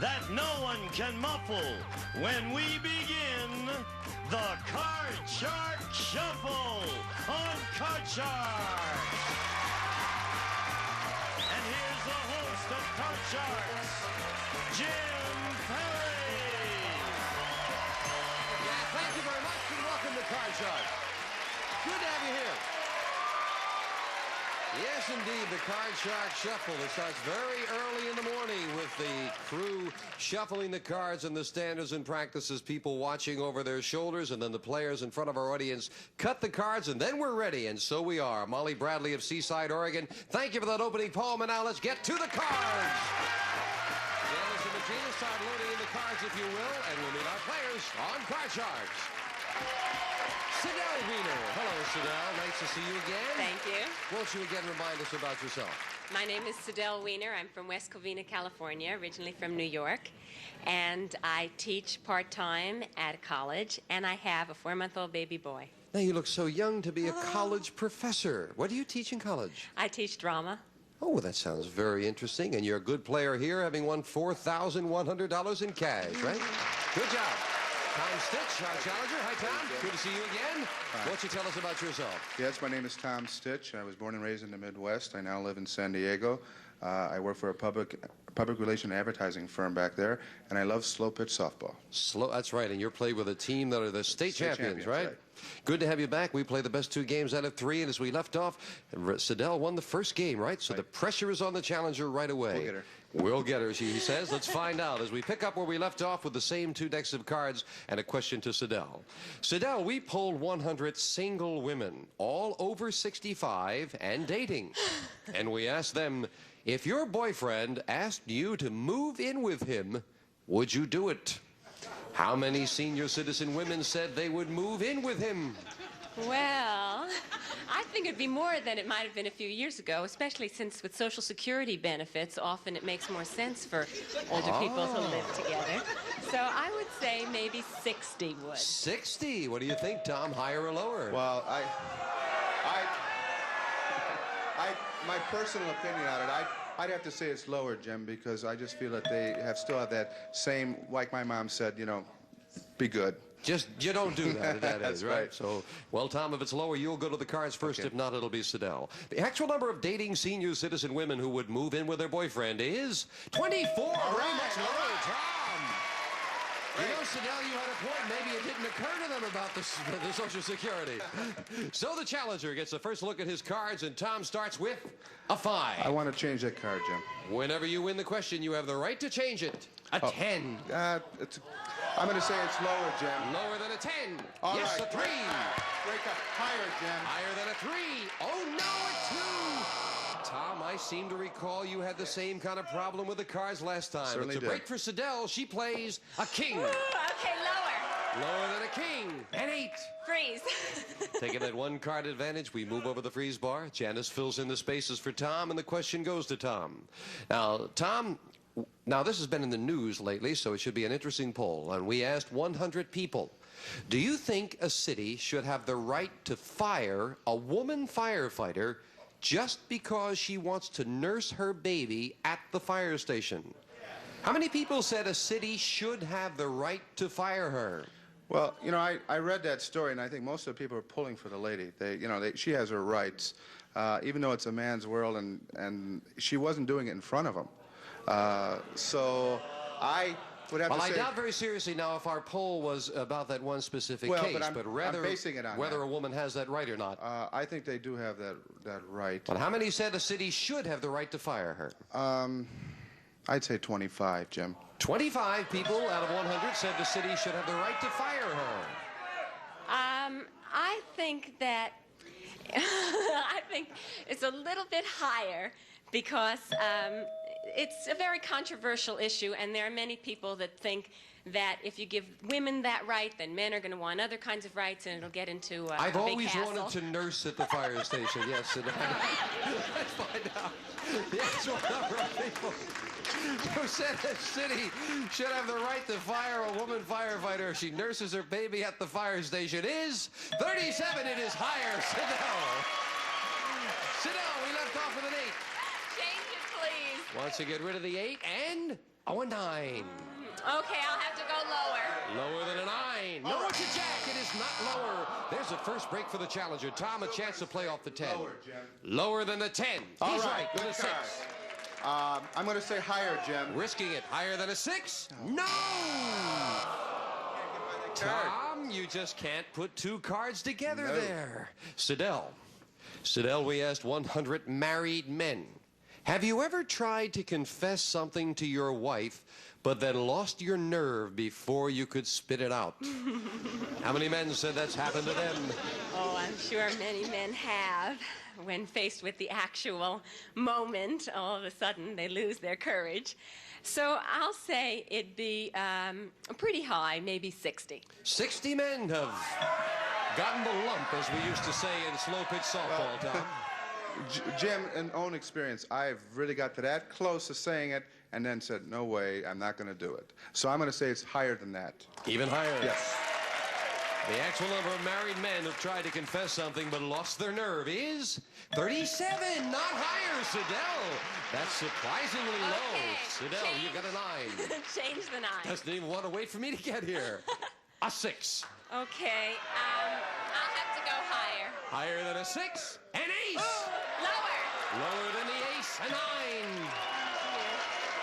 that no one can muffle when we begin the Card Shark Shuffle on Card Shark. And here's the host of Card Sharks, Jim Perry. Yeah, thank you very much and welcome to Card Shark. Good to have you here. Yes, indeed, the Card Shark Shuffle. It starts very early in the morning with the crew shuffling the cards and the standards and practices, people watching over their shoulders, and then the players in front of our audience cut the cards, and then we're ready, and so we are. Molly Bradley of Seaside, Oregon, thank you for that opening poem, and now let's get to the cards. Janice and Regina, start loading in the cards, if you will, and we'll meet our players on Card Sharks. Sidel Wiener. Hello, Sidel. Nice to see you again. Thank you. Won't you again remind us about yourself? My name is Sidel Wiener. I'm from West Covina, California, originally from New York. And I teach part-time at a college, and I have a 4-month-old baby boy. Now, you look so young to be a college professor. What do you teach in college? I teach drama. Oh, that sounds very interesting. And you're a good player here, having won $4,100 in cash, right? Good job. Tom Stitch, our challenger. Hi, Tom. Good to see you again. Why don't you tell us about yourself? Yes, my name is Tom Stitch. I was born and raised in the Midwest. I now live in San Diego. I work for a public relation advertising firm back there, and I love slow pitch softball. That's right, and you're playing with a team that are the state champions, right? Good to have you back. We play the best 2 games out of 3, and as we left off, Sidel won the first game, right? So the pressure is on the challenger right away. We'll get her. We'll get her, he says. Let's find out as we pick up where we left off with the same 2 decks of cards and a question to Sidel. Sidel, we polled 100 single women, all over 65 and dating. And we asked them, if your boyfriend asked you to move in with him, would you do it? How many senior citizen women said they would move in with him? Well, I think it'd be more than it might have been a few years ago, especially since with Social Security benefits, often it makes more sense for older people to live together. So I would say maybe 60 would. 60? What do you think, Tom? Higher or lower? Well, my personal opinion on it, I'd have to say it's lower, Jim, because I just feel that they still have that same, like my mom said, you know, be good. Just, you don't do that at that That's age, right? right. So, well, Tom, if it's lower, you'll go to the cards first. Okay. If not, it'll be Sidel. The actual number of dating senior citizen women who would move in with their boyfriend is 24. Very much lower, Tom. You know, Sidel, you had a point. Maybe it didn't occur to them about the Social Security. So the challenger gets the first look at his cards, and Tom starts with a 5. I want to change that card, Jim. Whenever you win the question, you have the right to change it. A 10. I'm going to say it's lower, Jim. Lower than a 10. All yes, right. a 3. Great card. Higher, Jim. Higher than a 3. Oh, no, a 2. Tom, I seem to recall you had the same kind of problem with the cards last time. Certainly it's a did. break for Sidel. She plays a king. Ooh, okay, lower. Lower than a king. An 8. Freeze. Taking that 1 card advantage, we move over the freeze bar. Janice fills in the spaces for Tom, and the question goes to Tom. Now, Tom, this has been in the news lately, so it should be an interesting poll. And we asked 100 people, do you think a city should have the right to fire a woman firefighter just because she wants to nurse her baby at the fire station? How many people said a city should have the right to fire her? Well, you know, I read that story, and I think most of the people are pulling for the lady. She has her rights, even though it's a man's world, and she wasn't doing it in front of him. So I would have to say... Well, I doubt very seriously now if our poll was about that one specific case, but rather I'm basing it on whether that. a woman has that right or not. I think they do have that right. But how many said a city should have the right to fire her? I'd say 25, Jim. 25 people out of 100 said the city should have the right to fire her. I think that I think it's a little bit higher because it's a very controversial issue, and there are many people that think that if you give women that right, then men are going to want other kinds of rights, and it'll get into a I've big always hassle. wanted to nurse at the fire station, yes. And let's find out. The actual number of people who said the city should have the right to fire a woman firefighter if she nurses her baby at the fire station is 37. It is higher. Sidel. Sidel, we left off with an 8. Change it, please. Wants to get rid of the 8, and Oh, a 9. Okay, I'll have to go lower. Lower than a 9. No, it's a jack. It is not lower. There's a first break for the challenger. Tom, a chance to play off the 10. Lower, Jim. Lower than the 10. All He's right, with good a 6. card. I'm going to say higher, Jim. Risking it. Higher than a 6? No! Tom, you just can't put two cards together there. Sidell, we asked 100 married men. Have you ever tried to confess something to your wife, but then lost your nerve before you could spit it out? How many men said that's happened to them? Oh, I'm sure many men have. When faced with the actual moment, all of a sudden they lose their courage. So I'll say it'd be pretty high, maybe 60. 60 men have gotten the lump, as we used to say in slow-pitch softball, Tom. Jim, in own experience, I've really got to that close to saying it and then said, no way, I'm not going to do it. So I'm going to say it's higher than that. Even higher? Yes. The actual number of married men who've tried to confess something but lost their nerve is 37, not higher, Sidell. That's surprisingly low. Sidell, you got a 9. Change the 9. Doesn't even want to wait for me to get here. A 6. Okay, I'll have to go higher. Higher than a 6. An ace. Lower. Lower than the ace. A 9.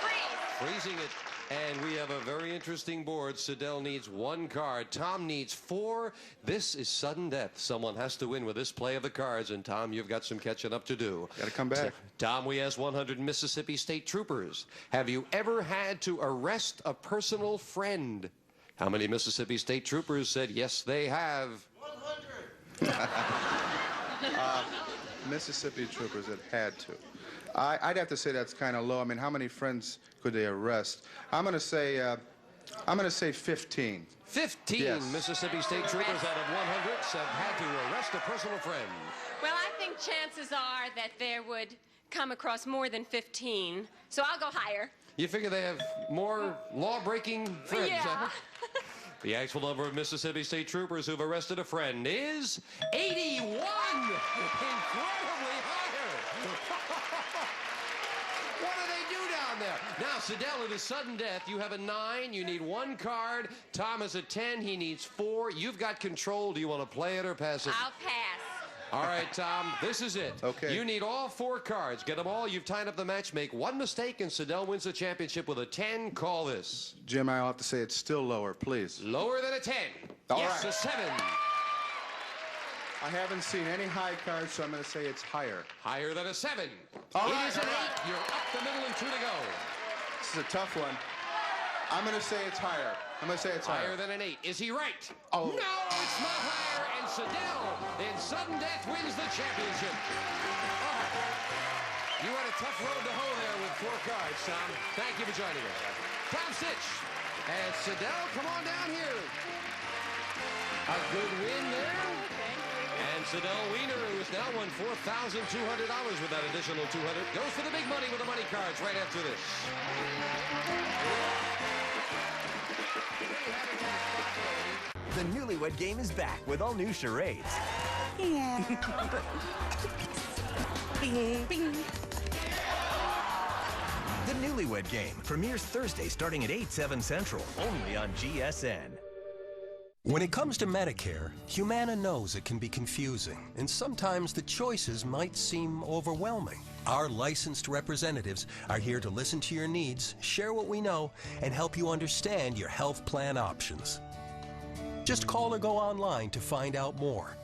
Freeze. Freezing it. And we have a very interesting board. Sidell needs 1 card. Tom needs 4. This is sudden death. Someone has to win with this play of the cards. And, Tom, you've got some catching up to do. Got to come back. Tom, we asked 100 Mississippi State troopers. Have you ever had to arrest a personal friend? How many Mississippi State troopers said yes, they have? 100. Mississippi troopers that had to. I'd have to say that's kind of low. I mean, how many friends could they arrest? I'm going to say 15. 15 Yes. Mississippi State troopers out of 100 have had to arrest a personal friend. Well, I think chances are that there would come across more than 15, so I'll go higher. You figure they have more law-breaking friends, Yeah. huh? The actual number of Mississippi State troopers who've arrested a friend is 81! Incredibly higher! What do they do down there? Now, Sidell, it is sudden death. You have a 9. You need 1 card. Tom has a 10. He needs 4. You've got control. Do you want to play it or pass it? I'll pass. All right, Tom, this is it. Okay. You need all 4 cards. Get them all. You've tied up the match. Make 1 mistake, and Sidell wins the championship with a 10. Call this. Jim, I'll have to say it's still lower, please. Lower than a 10. All yes, right. a 7. I haven't seen any high cards, so I'm going to say it's higher. Higher than a 7. All It right, is an all right. 8. You're up the middle and 2 to go. This is a tough one. I'm going to say it's higher. I'm going to say it's higher. Higher than an 8. Is he right? Oh. No, it's not higher. And Sidell, in sudden death, wins the championship. Oh. You had a tough road to hoe there with 4 cards, Tom. Thank you for joining us. Tom Stitch and Sidell, come on down here. A good win there. And Sidell Wiener, who has now won $4,200 with that additional $200, goes for the big money with the money cards right after this. The Newlywed Game is back with all new charades. The Newlywed Game premieres Thursday starting at 8/7 Central, only on GSN. When it comes to Medicare, Humana knows it can be confusing, and sometimes the choices might seem overwhelming. Our licensed representatives are here to listen to your needs, share what we know, and help you understand your health plan options. Just call or go online to find out more.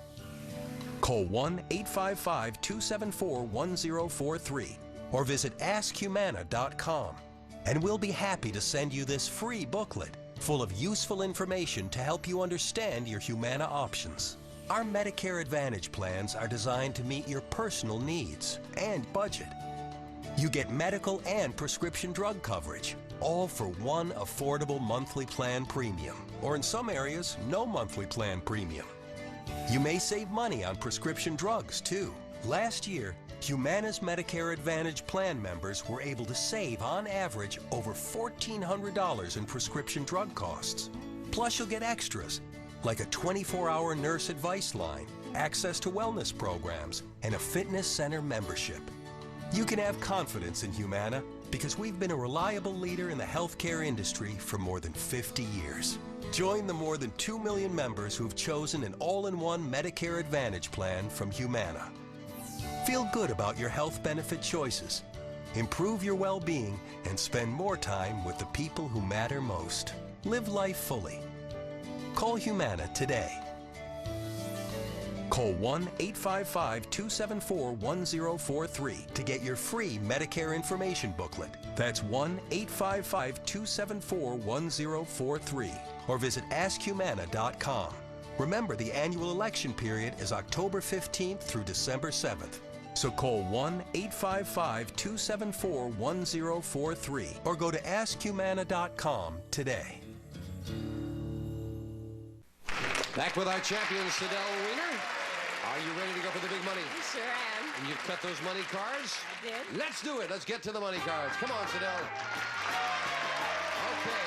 Call 1-855-274-1043 or visit AskHumana.com, and we'll be happy to send you this free booklet full of useful information to help you understand your Humana options. Our Medicare Advantage plans are designed to meet your personal needs and budget. You get medical and prescription drug coverage, all for one affordable monthly plan premium, or in some areas, no monthly plan premium. You may save money on prescription drugs, too. Last year, Humana's Medicare Advantage plan members were able to save, on average, over $1,400 in prescription drug costs. Plus, you'll get extras, like a 24-hour nurse advice line, access to wellness programs, and a fitness center membership. You can have confidence in Humana because we've been a reliable leader in the healthcare industry for more than 50 years. Join the more than 2 million members who have chosen an all-in-one Medicare Advantage plan from Humana. Feel good about your health benefit choices. Improve your well-being and spend more time with the people who matter most. Live life fully. Call Humana today. Call 1-855-274-1043 to get your free Medicare information booklet. That's 1-855-274-1043. Or visit AskHumana.com. Remember, the annual election period is October 15th through December 7th. So call 1-855-274-1043 or go to AskHumana.com today. Back with our champion, Sidel Wiener. Are you ready to go for the big money? I sure am. And you've cut those money cards? I did. Let's do it. Let's get to the money cards. Come on, Sidel. Okay.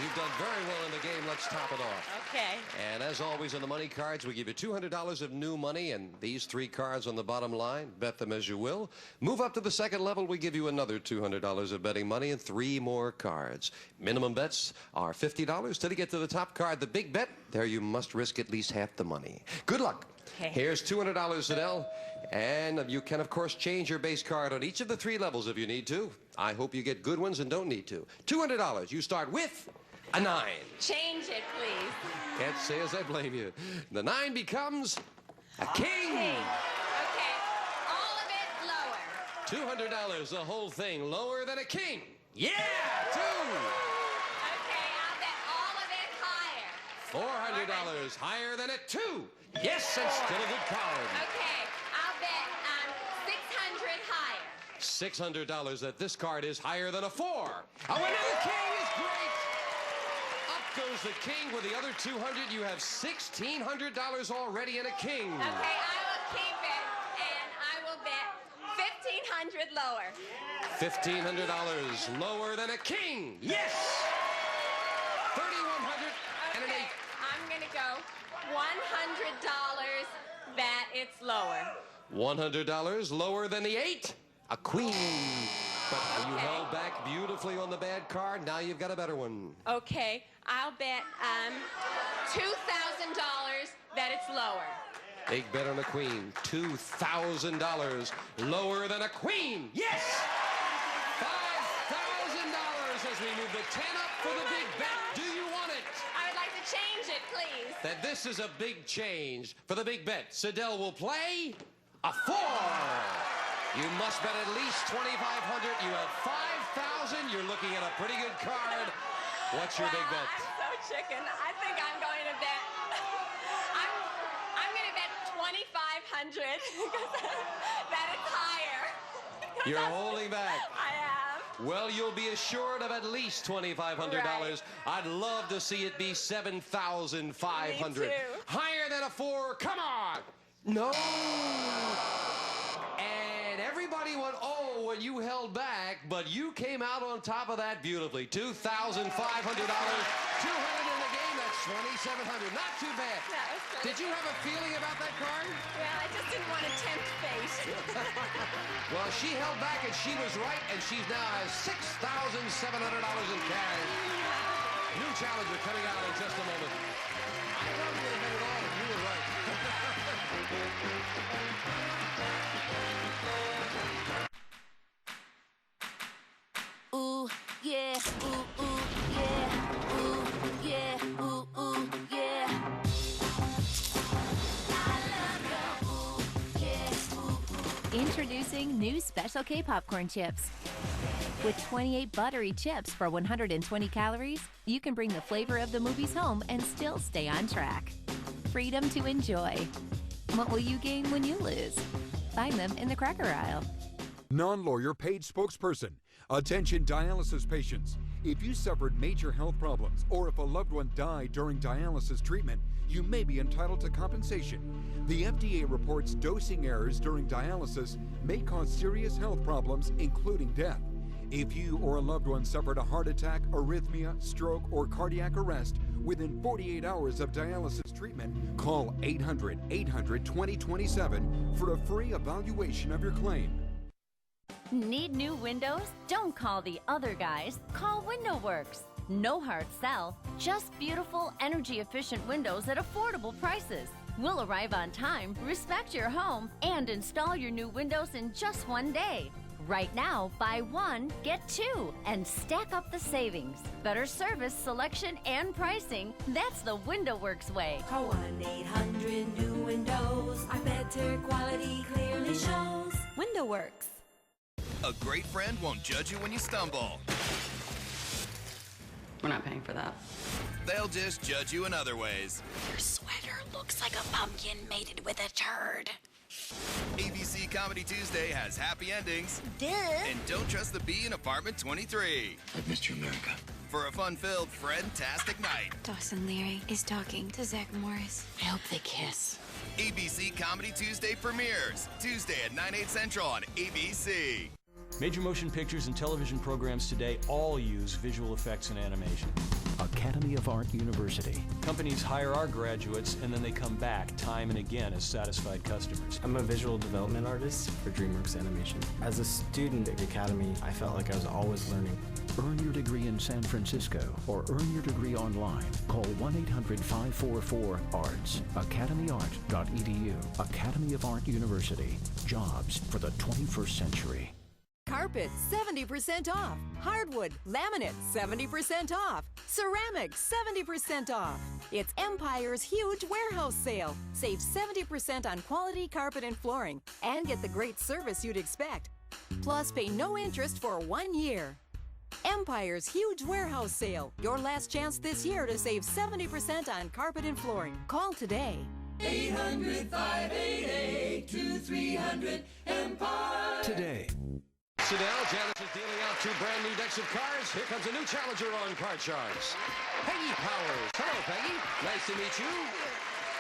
You've done very well in the game. Let's top it off. Okay. And as always on the money cards, we give you $200 of new money, and these 3 cards on the bottom line, bet them as you will. Move up to the second level, we give you another $200 of betting money and 3 more cards. Minimum bets are $50. Till you get to the top card, the big bet, there you must risk at least half the money. Good luck. Okay. Here's $200, Sidel. And you can, of course, change your base card on each of the 3 levels if you need to. I hope you get good ones and don't need to. $200. You start with a 9. Change it, please. Can't say as I blame you. The 9 becomes a king. Okay. All of it lower. $200, the whole thing lower than a king. Yeah, 2. Okay, I'll bet all of it higher. $400 higher than a 2. Yes, and still a good card. Okay, I'll bet 600 higher. $600 that this card is higher than a 4. Oh, another king is great. Up goes the king with the other 200. You have $1,600 already in a king. Okay, I will keep it, and I will bet 1,500 lower. $1,500 lower than a king. Yes. 3,100 and an 8. Okay, I'm gonna go $100 that it's lower. $100 lower than the 8. A queen. But you Okay. held back beautifully on the bad card. Now you've got a better one. Okay, I'll bet $2,000 that it's lower. Big bet on a queen. $2,000 lower than a queen. Yes! $5,000 as we move the 10 up for the big bet. Do you want it? I would like to change it, please. That this is a big change for the big bet. Sidel will play a 4. You must bet at least $2,500. You have $5,000. You're looking at a pretty good card. What's your big bet? I'm so chicken. I think I'm going to bet. I'm going to bet $2,500 that it's higher. You're holding back. I am. Well, you'll be assured of at least $2,500. Right. I'd love to see it be $7,500. Me too. Higher than a 4. Come on. No. And everybody went, oh, when you held back, but you came out on top of that beautifully. $2,500. 200 in the game. That's $2,700. Not too bad. That was good. Did you have a feeling about that card? Well, I just didn't want to tempt fate. Well, she held back and she was right, and she now has $6,700 in cash. New challenger coming out in just a moment. I thought we would have had it all, and you were right. Ooh, yeah, ooh, ooh, yeah, ooh, yeah, ooh, ooh, yeah. Introducing new Special K popcorn chips. With 28 buttery chips for 120 calories, you can bring the flavor of the movies home and still stay on track. Freedom to enjoy. What will you gain when you lose? Find them in the cracker aisle. Non-lawyer paid spokesperson. Attention dialysis patients. If you suffered major health problems or if a loved one died during dialysis treatment, you may be entitled to compensation. The FDA reports dosing errors during dialysis may cause serious health problems, including death. If you or a loved one suffered a heart attack, arrhythmia, stroke, or cardiac arrest within 48 hours of dialysis treatment, call 800-800-2027 for a free evaluation of your claim. Need new windows? Don't call the other guys. Call WindowWorks. No hard sell, just beautiful, energy-efficient windows at affordable prices. We'll arrive on time, respect your home, and install your new windows in just one day. Right now, buy one, get two, and stack up the savings. Better service, selection, and pricing. That's the WindowWorks way. Call 1-800-NEW-WINDOWS. Our better quality clearly shows. WindowWorks. A great friend won't judge you when you stumble. We're not paying for that. They'll just judge you in other ways. Your sweater looks like a pumpkin mated with a turd. ABC Comedy Tuesday has happy endings. Duh. And Don't Trust the Bee in Apartment 23. I've missed you, America. For a fun-filled, friend-tastic night. Dawson Leary is talking to Zach Morris. I hope they kiss. ABC Comedy Tuesday premieres Tuesday at 9/8 Central on ABC. Major motion pictures and television programs today all use visual effects and animation. Academy of Art University. Companies hire our graduates and then they come back time and again as satisfied customers. I'm a visual development artist for DreamWorks Animation. As a student at the Academy, I felt like I was always learning. Earn your degree in San Francisco or earn your degree online. Call 1-800-544-ARTS. academyart.edu. Academy of Art University. Jobs for the 21st century. Carpet, 70% off. Hardwood, laminate, 70% off. Ceramic, 70% off. It's Empire's huge warehouse sale. Save 70% on quality carpet and flooring and get the great service you'd expect. Plus, pay no interest for 1 year. Empire's huge warehouse sale. Your last chance this year to save 70% on carpet and flooring. Call today. 800-588-2300 Empire. Today. So now Janice is dealing out 2 brand new decks of cards. Here comes a new challenger on Card Sharks. Peggy Powers. Hello, Peggy. Nice to meet you.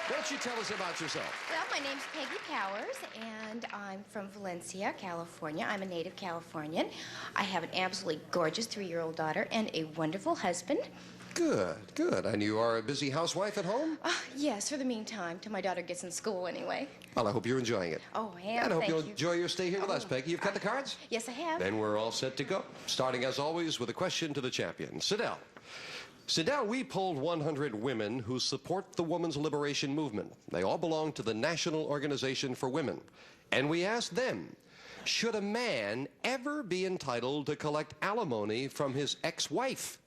Why don't you tell us about yourself? Well, my name's Peggy Powers, and I'm from Valencia, California. I'm a native Californian. I have an absolutely gorgeous 3-year-old daughter and a wonderful husband. Good, good. And you are a busy housewife at home? Yes, for the meantime, till my daughter gets in school anyway. Well, I hope you're enjoying it. Oh, I am. And I hope Thank you'll you. enjoy your stay here with us, Peggy. You've got the cards? Yes, I have. Then we're all set to go. Starting, as always, with a question to the champion, Sidell. Sidell, we polled 100 women who support the women's liberation movement. They all belong to the National Organization for Women. And we asked them, should a man ever be entitled to collect alimony from his ex-wife?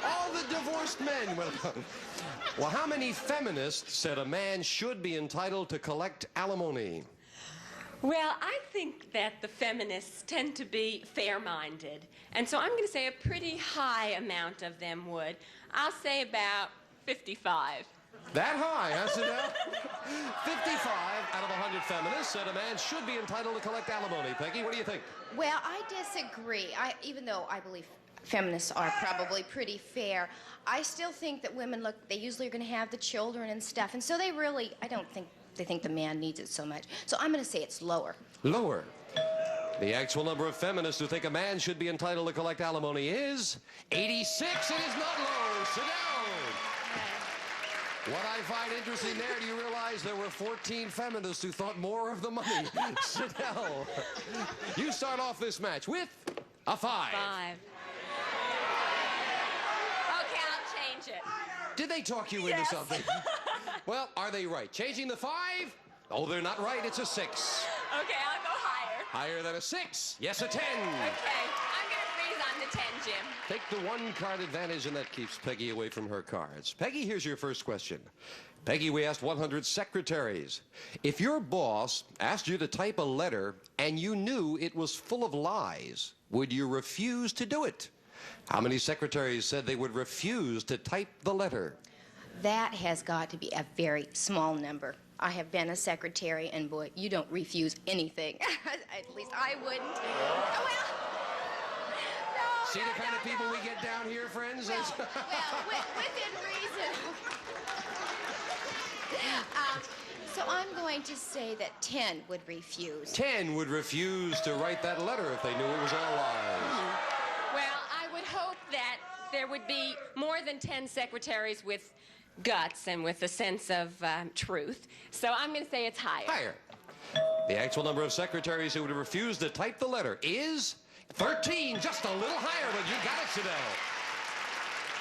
All the divorced men. Well, how many feminists said a man should be entitled to collect alimony? Well, I think that the feminists tend to be fair-minded. And so I'm going to say a pretty high amount of them would. I'll say about 55. That high, huh, Sidell? 55 out of 100 feminists said a man should be entitled to collect alimony. Peggy, what do you think? Well, I disagree. Even though I believe feminists are probably pretty fair, I still think that women, look, they usually are going to have the children and stuff. And so they really, I don't think they think the man needs it so much. So I'm going to say it's lower. Lower. The actual number of feminists who think a man should be entitled to collect alimony is 86. It is not low. Sit down. What I find interesting there, do you realize there were 14 feminists who thought more of the money? Sit down. You start off this match with a 5. 5. Okay, I'll change it. Did they talk you into something? Well, are they right? Changing the 5? Oh, they're not right. It's a 6. Okay, I'll go higher. Higher than a 6. Yes, a 10. Okay, I'm going to freeze on the 10, Jim. Take the 1 card advantage, and that keeps Peggy away from her cards. Peggy, here's your first question. Peggy, we asked 100 secretaries. If your boss asked you to type a letter and you knew it was full of lies, would you refuse to do it? How many secretaries said they would refuse to type the letter? That has got to be a very small number. I have been a secretary, and boy, you don't refuse anything. At least I wouldn't. Oh, well, no, See the kind of people we get down here, friends? Well, within reason. So I'm going to say that 10 would refuse. 10 would refuse to write that letter if they knew it was all lies. Well, I would hope that there would be more than 10 secretaries with guts and with a sense of truth. So I'm going to say it's higher. Higher. The actual number of secretaries who would have refused to type the letter is 13, just a little higher, but you got it, Sidel.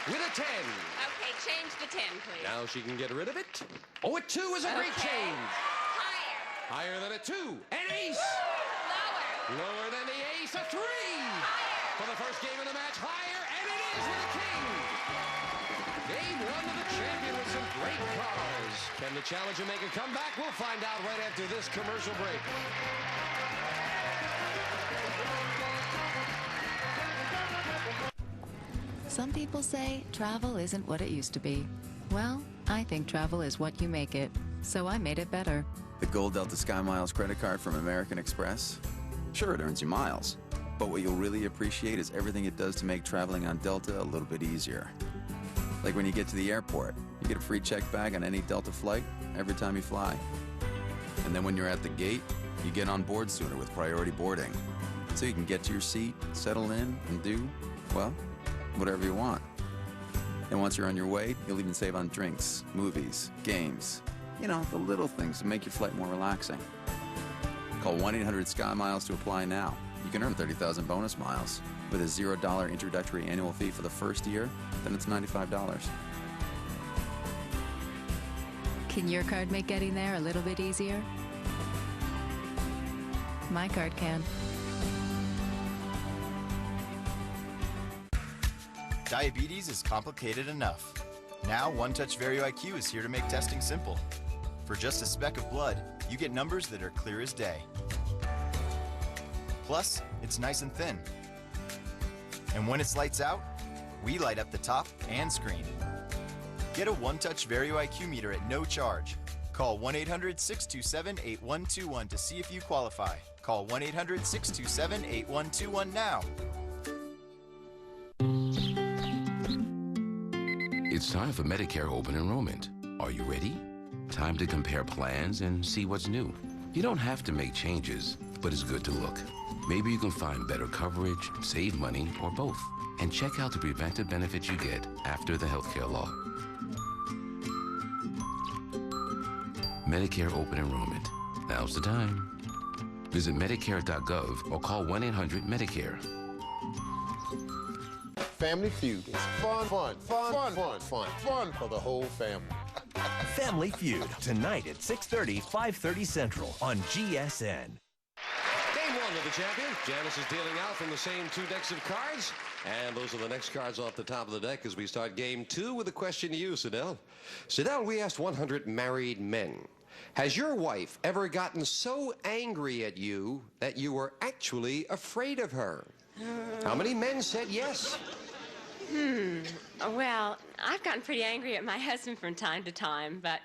With a 10. Okay, change the 10, please. Now she can get rid of it. Oh, a 2 is a great change. Higher. Higher than a 2. An ace. Lower. Lower than the ace, a 3. Higher. For the first game of the match, higher, and it is with a king. Game 1 of the champion with some great cards. Can the challenger make a comeback? We'll find out right after this commercial break. Some people say travel isn't what it used to be. Well, I think travel is what you make it. So I made it better. The Gold Delta Sky Miles credit card from American Express? Sure, it earns you miles. But what you'll really appreciate is everything it does to make traveling on Delta a little bit easier. Like when you get to the airport, you get a free checked bag on any Delta flight every time you fly. And then when you're at the gate, you get on board sooner with priority boarding. So you can get to your seat, settle in, and do, well, whatever you want. And once you're on your way, you'll even save on drinks, movies, games. You know, the little things to make your flight more relaxing. Call 1-800-SKY-MILES to apply now. You can earn 30,000 bonus miles. With a $0 introductory annual fee for the first year, then it's $95. Can your card make getting there a little bit easier? My card can. Diabetes is complicated enough. Now, OneTouch VerioIQ is here to make testing simple. For just a speck of blood, you get numbers that are clear as day. Plus, it's nice and thin. And when it's lights out, we light up the top and screen. Get a OneTouch VerioIQ meter at no charge. Call 1-800-627-8121 to see if you qualify. Call 1-800-627-8121 now. It's time for Medicare open enrollment. Are you ready? Time to compare plans and see what's new. You don't have to make changes, but it's good to look. Maybe you can find better coverage, save money, or both. And check out the preventive benefits you get after the healthcare law. Medicare open enrollment. Now's the time. Visit Medicare.gov or call 1-800-MEDICARE. Family Feud is fun for the whole family. Family Feud, tonight at 6:30, 5:30 Central on GSN. Game 1 of the champion. Janice is dealing out from the same 2 decks of cards. And those are the next cards off the top of the deck as we start game 2 with a question to you, Sidel. Sidel, we asked 100 married men. Has your wife ever gotten so angry at you that you were actually afraid of her? How many men said yes? Well, I've gotten pretty angry at my husband from time to time, but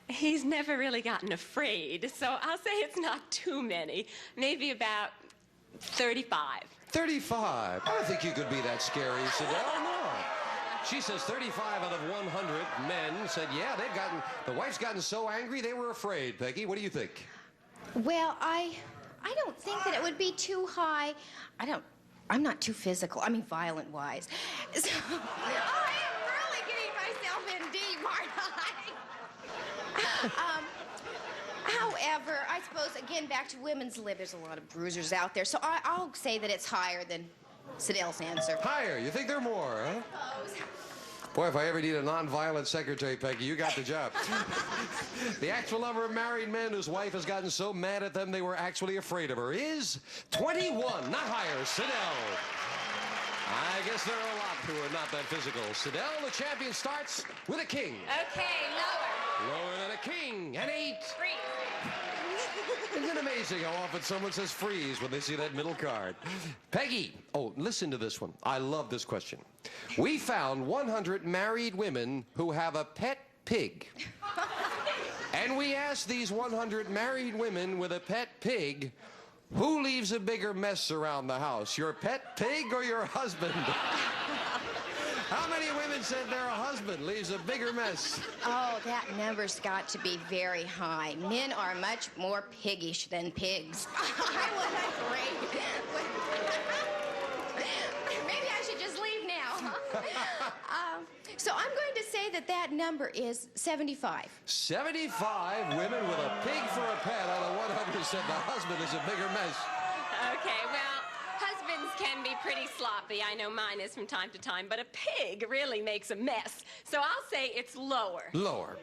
he's never really gotten afraid. So I'll say it's not too many. Maybe about 35. 35? I don't think you could be that scary, Sidel. No. She says 35 out of 100 men said, yeah, the wife's gotten so angry they were afraid. Peggy, what do you think? Well, I don't think that it would be too high. I'm not too physical. I mean, violent-wise. So, I am really getting myself in deep, aren't I? However, I suppose, again, back to women's lib, there's a lot of bruisers out there. So I'll say that it's higher than Sidel's answer. Higher? You think there are more, huh? Boy, if I ever need a non-violent secretary, Peggy, you got the job. The actual number of married men whose wife has gotten so mad at them they were actually afraid of her is 21, not higher. Sidel. I guess there are a lot who are not that physical. Sidel, the champion, starts with a king. Okay, lower. Lower than a king. An 8. Freeze. Isn't it amazing how often someone says freeze when they see that middle card? Peggy, oh, listen to this one. I love this question. We found 100 married women who have a pet pig. And we asked these 100 married women with a pet pig, who leaves a bigger mess around the house, your pet pig or your husband? How many women said their husband leaves a bigger mess? Oh, that number's got to be very high. Men are much more piggish than pigs. I would agree. Maybe I should just leave now. So I'm going to say that that number is 75. 75 women with a pig for a pet out of 100 said the husband is a bigger mess. Okay, well, husbands can be pretty sloppy. I know mine is from time to time, but a pig really makes a mess. So I'll say it's lower. Lower.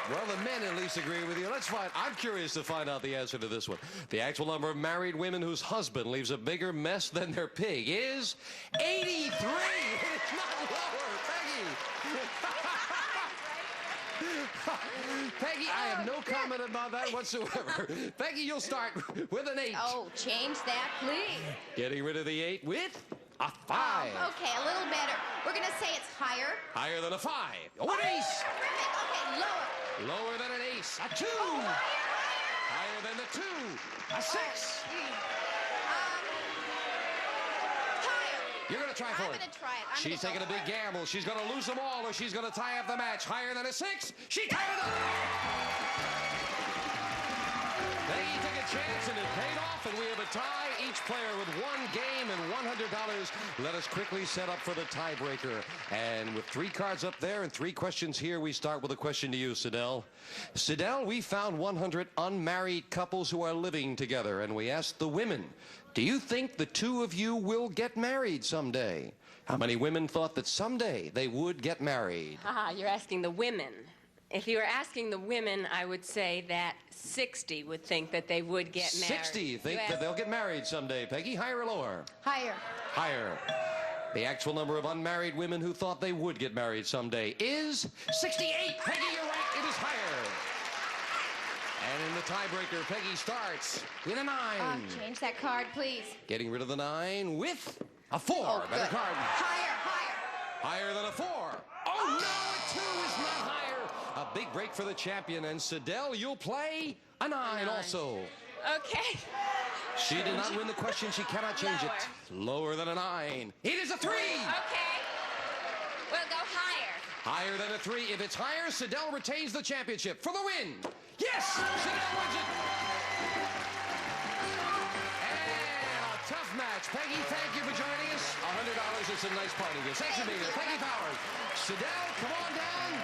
Well, the men at least agree with you. Let's find. I'm curious to find out the answer to this one. The actual number of married women whose husband leaves a bigger mess than their pig is 83. It's not lower, Peggy. Peggy, I have no comment about that whatsoever. Peggy, you'll start with an 8. Oh, change that, please. Getting rid of the 8 with a 5. Okay, a little better. We're going to say it's higher. Higher than a 5. Oh, an ace. Terrific. Okay, lower. Lower than an ace. A 2. Oh, higher than the 2. A 6. Higher. You're going to try for I'm it. going to try it. She's taking a big gamble. She's going to lose them all, or she's going to tie up the match. Higher than a 6. She tied it up. Peggy took a chance, and it paid off, and we have a tie. Each player with 1 game and $100. Let us quickly set up for the tiebreaker. And with 3 cards up there and 3 questions here, we start with a question to you, Sidel. Sidel, we found 100 unmarried couples who are living together, and we asked the women, do you think the 2 of you will get married someday? How many women thought that someday they would get married? You're asking the women. If you were asking the women, I would say that 60 would think that they would get married. 60 think that they'll get married someday. Peggy, higher or lower? Higher. Higher. The actual number of unmarried women who thought they would get married someday is 68. Peggy, you're right. It is higher. And in the tiebreaker, Peggy starts with a 9. Change that card, please. Getting rid of the 9 with a 4. Oh, Better good. card. Higher, higher. Higher than a 4. Oh, no, a 2 is not higher. A big break for the champion. And Sidel, you'll play a 9 also. Okay. She did not win the question. She cannot change it. Lower than a 9. It is a 3. Okay. We'll go higher. Higher than a 3. If it's higher, Sidel retains the championship for the win. Yes! Sidel wins it. And a tough match. Peggy, thank you for joining us. $100 and some nice party gifts. Thanks for being here. Peggy Powers. Sidel, come on down.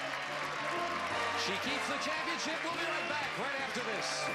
She keeps the championship. We'll be right back right after this.